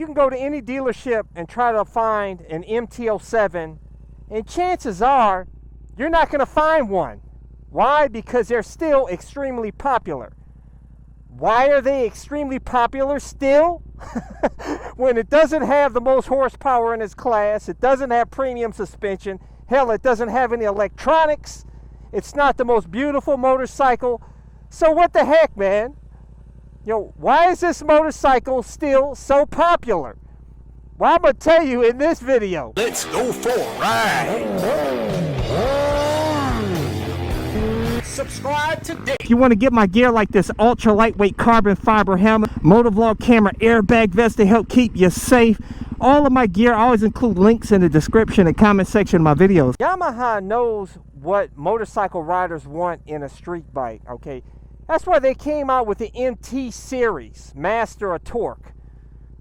you can go to any dealership and try to find an MT-07, and chances are you're not going to find one. Why? Because they're still extremely popular. Why are they extremely popular still? When it doesn't have the most horsepower in its class, it doesn't have premium suspension, hell, it doesn't have any electronics, it's not the most beautiful motorcycle. So what the heck, man? You know, why is this motorcycle still so popular? Well, I'm going to tell you in this video. Let's go for a ride. Subscribe today. If you want to get my gear like this ultra lightweight carbon fiber helmet, motovlog camera, airbag vest to help keep you safe, all of my gear, I always include links in the description and comment section of my videos. Yamaha knows what motorcycle riders want in a street bike, okay? That's why they came out with the MT series, Master of Torque.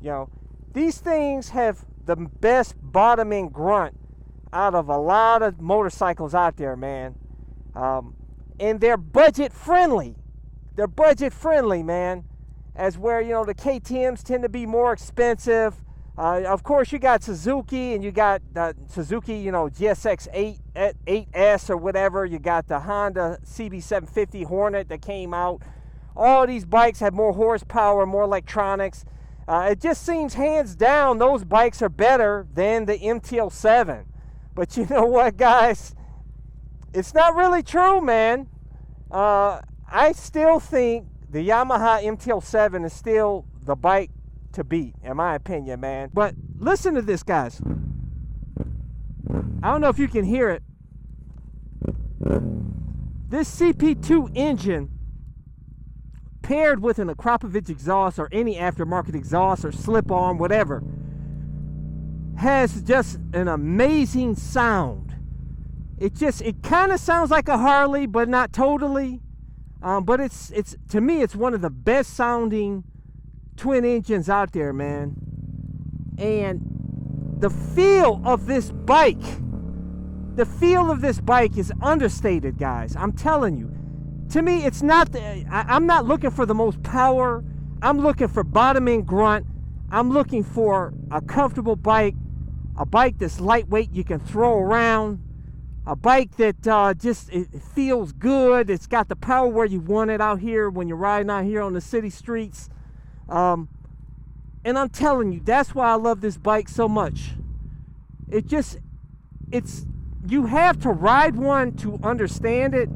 You know, these things have the best bottom end grunt out of a lot of motorcycles out there, man. And they're budget friendly. They're budget friendly, man. As where, you know, the KTMs tend to be more expensive. Of course, you got Suzuki, and you got Suzuki, you know, GSX 8S or whatever. You got the Honda CB750 Hornet that came out. All these bikes have more horsepower, more electronics. It just seems hands down those bikes are better than the MT-07. But you know what, guys? It's not really true, man. I still think the Yamaha MT-07 is still the bike to beat, in my opinion, man. But listen to this, guys. I don't know if you can hear it. This CP2 engine, paired with an Akrapovic exhaust or any aftermarket exhaust or slip-on, whatever, has just an amazing sound. It kind of sounds like a Harley, but not totally. But it's to me, it's one of the best sounding twin engines out there, man. And the feel of this bike is understated, guys. I'm telling you. To me, it's not. I'm not looking for the most power. I'm looking for bottom end grunt. I'm looking for a comfortable bike, a bike that's lightweight, you can throw around. A bike that it feels good. It's got the power where you want it out here when you're riding out here on the city streets. And I'm telling you, that's why I love this bike so much. You have to ride one to understand it.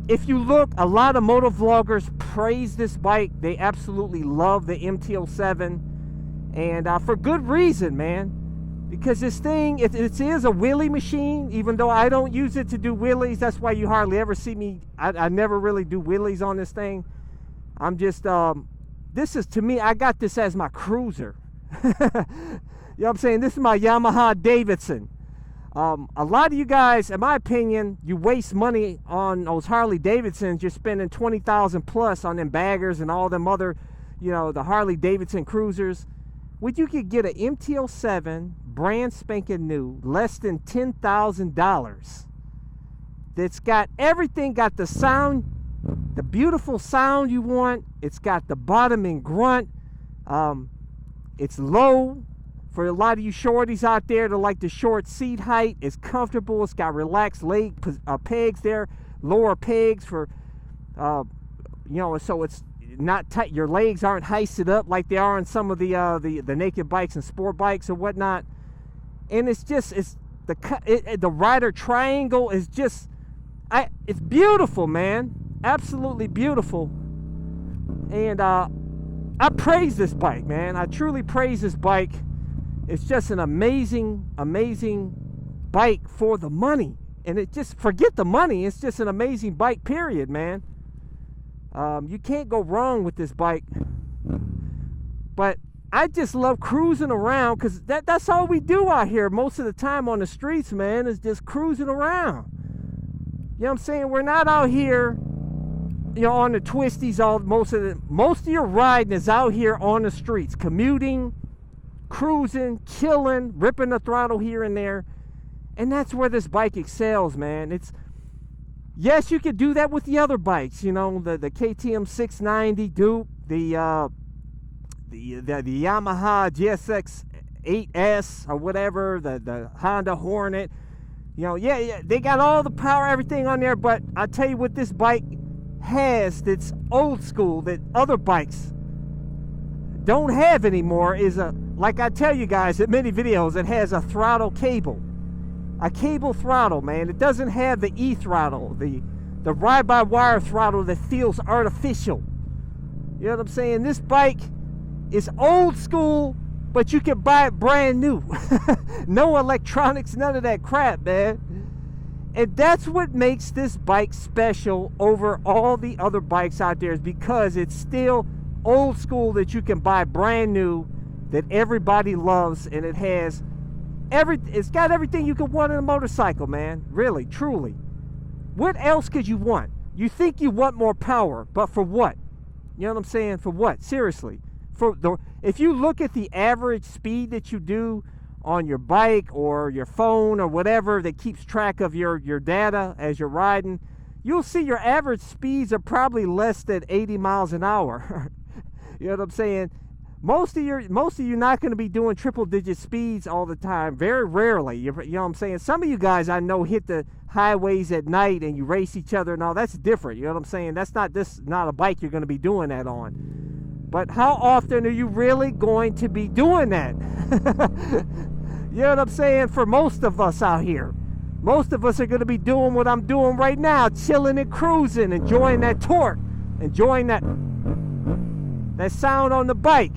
If you look, a lot of motovloggers praise this bike. They absolutely love the MT-07. And for good reason, man. Because this thing, it is a wheelie machine, even though I don't use it to do wheelies. That's why you hardly ever see me. I never really do wheelies on this thing. I'm just, this is, to me, I got this as my cruiser. You know what I'm saying? This is my Yamaha Davidson. A lot of you guys, in my opinion, you waste money on those Harley Davidsons. You're spending $20,000 plus on them baggers and all them other, you know, the Harley Davidson cruisers. When you could get an MT-07 brand spanking new, less than $10,000, that's got everything, got the sound, the beautiful sound you want. It's got the bottom end grunt. It's low for a lot of you shorties out there that like the short seat height. It's comfortable. It's got relaxed leg pegs there, lower pegs for you know, so it's not tight. Your legs aren't heisted up like they are on some of the naked bikes and sport bikes or whatnot. And it's just, the rider triangle is just, it's beautiful, man. Absolutely beautiful. And I praise this bike, man. I truly praise this bike. It's just an amazing, amazing bike for the money. And it just, forget the money, it's just an amazing bike, period, man. You can't go wrong with this bike. But I just love cruising around, because that's all we do out here most of the time on the streets, man, is just cruising around. You know what I'm saying? We're not out here, you know, on the twisties. Most of your riding is out here on the streets, commuting, cruising, chilling, ripping the throttle here and there. And that's where this bike excels, man. Yes, you could do that with the other bikes, you know, the KTM 690 Duke, the the Yamaha GSX 8S or whatever, the Honda Hornet. You know, yeah, they got all the power, everything on there, but I tell you what this bike has that's old school that other bikes don't have anymore is like I tell you guys in many videos, it has a throttle cable. A cable throttle, man. It doesn't have the e-throttle, the ride-by-wire throttle that feels artificial. You know what I'm saying? This bike is old school, but you can buy it brand new. No electronics, none of that crap, man. And that's what makes this bike special over all the other bikes out there, is because it's still old school that you can buy brand new, that everybody loves, and it has it's got everything you could want in a motorcycle, man. Really, truly. What else could you want? You think you want more power, but for what? You know what I'm saying? For what? Seriously. If you look at the average speed that you do on your bike or your phone or whatever that keeps track of your data as you're riding, you'll see your average speeds are probably less than 80 miles an hour. You know what I'm saying? Most of you not going to be doing triple digit speeds all the time. Very rarely. You know what I'm saying? Some of you guys I know hit the highways at night and you race each other and all. That's different. You know what I'm saying? That's not a bike you're going to be doing that on. But how often are you really going to be doing that? You know what I'm saying? For most of us out here, most of us are going to be doing what I'm doing right now, chilling and cruising, enjoying that torque, enjoying that sound on the bike.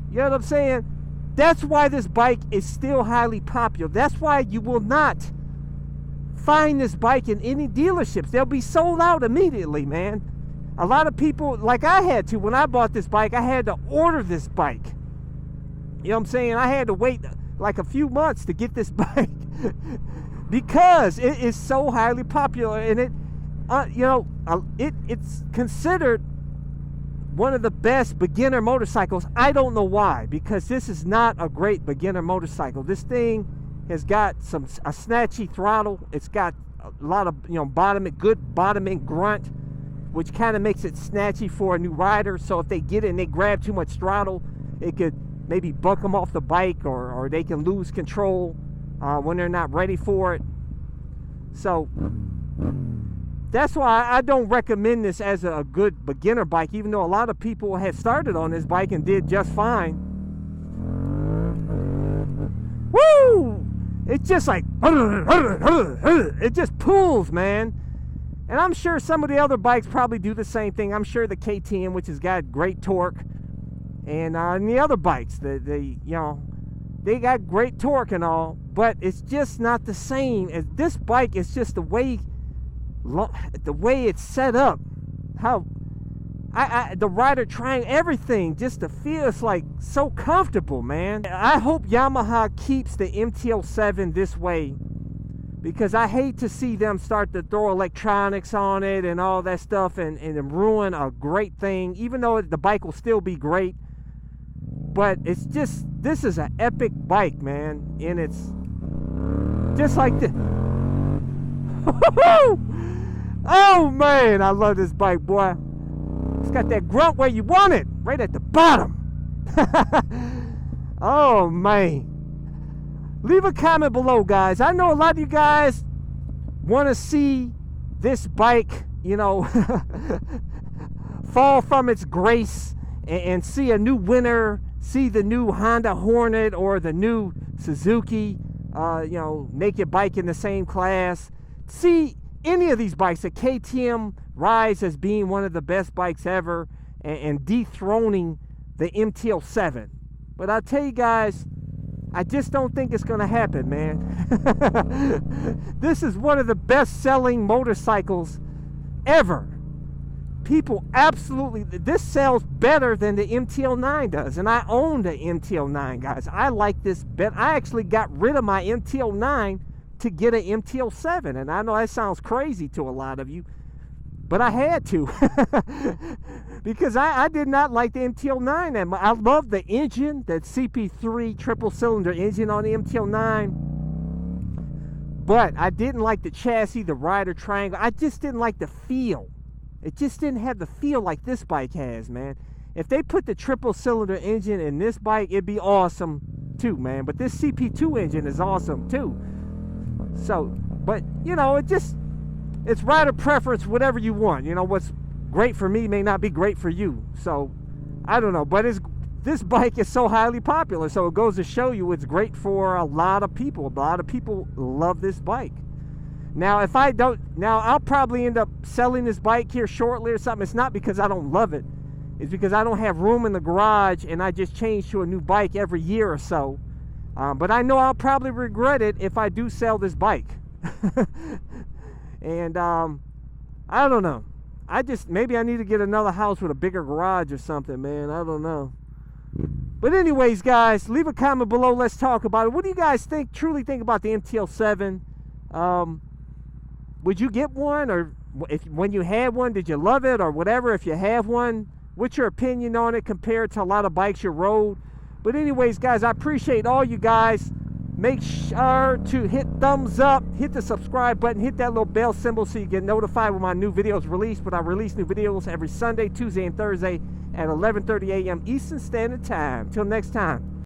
You know what I'm saying? That's why this bike is still highly popular. That's why you will not find this bike in any dealerships. They'll be sold out immediately, man. A lot of people, like I had to, when I bought this bike, I had to order this bike. You know what I'm saying? I had to wait like a few months to get this bike because it is so highly popular, and it's considered one of the best beginner motorcycles. I don't know why, because this is not a great beginner motorcycle. This thing has got a snatchy throttle. It's got a lot of good bottoming grunt, which kind of makes it snatchy for a new rider. So if they get it and they grab too much throttle, it could maybe buck them off the bike, or they can lose control when they're not ready for it. So that's why I don't recommend this as a good beginner bike, even though a lot of people have started on this bike and did just fine. Woo! It's just like, it just pulls, man. And I'm sure some of the other bikes probably do the same thing. I'm sure the KTM, which has got great torque, and the other bikes, they got great torque and all, but it's just not the same as this bike. It's just the way it's set up, how the rider trying everything just to feel, it's like so comfortable, man. I hope Yamaha keeps the MT-07 this way, because I hate to see them start to throw electronics on it and all that stuff and ruin a great thing, even though the bike will still be great. But it's just, this is an epic bike, man, and it's just like this. Oh man, I love this bike, boy. It's got that grunt where you want it, right at the bottom. Oh man. Leave a comment below, guys. I know a lot of you guys want to see this bike, fall from its grace and see a new winner, see the new Honda Hornet or the new Suzuki, naked bike in the same class. See any of these bikes, a KTM rise as being one of the best bikes ever and dethroning the MT-07. But I'll tell you guys, I just don't think it's going to happen, man. This is one of the best-selling motorcycles ever. People absolutely, this sells better than the MT-09 does. And I own the MT-09, guys. I like this better. I actually got rid of my MT-09 to get an MT-07. And I know that sounds crazy to a lot of you, but I had to. Because I did not like the MT-09. I love the engine, that CP3 triple cylinder engine on the MT-09. But I didn't like the chassis, the rider triangle. I just didn't like the feel. It just didn't have the feel like this bike has, man. If they put the triple cylinder engine in this bike, it'd be awesome too, man. But this CP2 engine is awesome too. So, but you know, it's rider preference, whatever you want. You know, what's great for me may not be great for you. So, I don't know. But this bike is so highly popular, so it goes to show you it's great for a lot of people. A lot of people love this bike. Now, if I don't, now I'll probably end up selling this bike here shortly or something. It's not because I don't love it. It's because I don't have room in the garage, and I just change to a new bike every year or so. But I know I'll probably regret it if I do sell this bike. And I don't know. Maybe I need to get another house with a bigger garage or something, man. I don't know. But anyways, guys, leave a comment below. Let's talk about it. What do you guys truly think about the MT-07? Would you get one? Or when you had one, did you love it or whatever? If you have one, what's your opinion on it compared to a lot of bikes you rode? But anyways, guys, I appreciate all you guys. Make sure to hit thumbs up, hit the subscribe button, hit that little bell symbol so you get notified when my new videos release. But I release new videos every Sunday, Tuesday, and Thursday at 11:30 a.m. Eastern Standard Time. Till next time.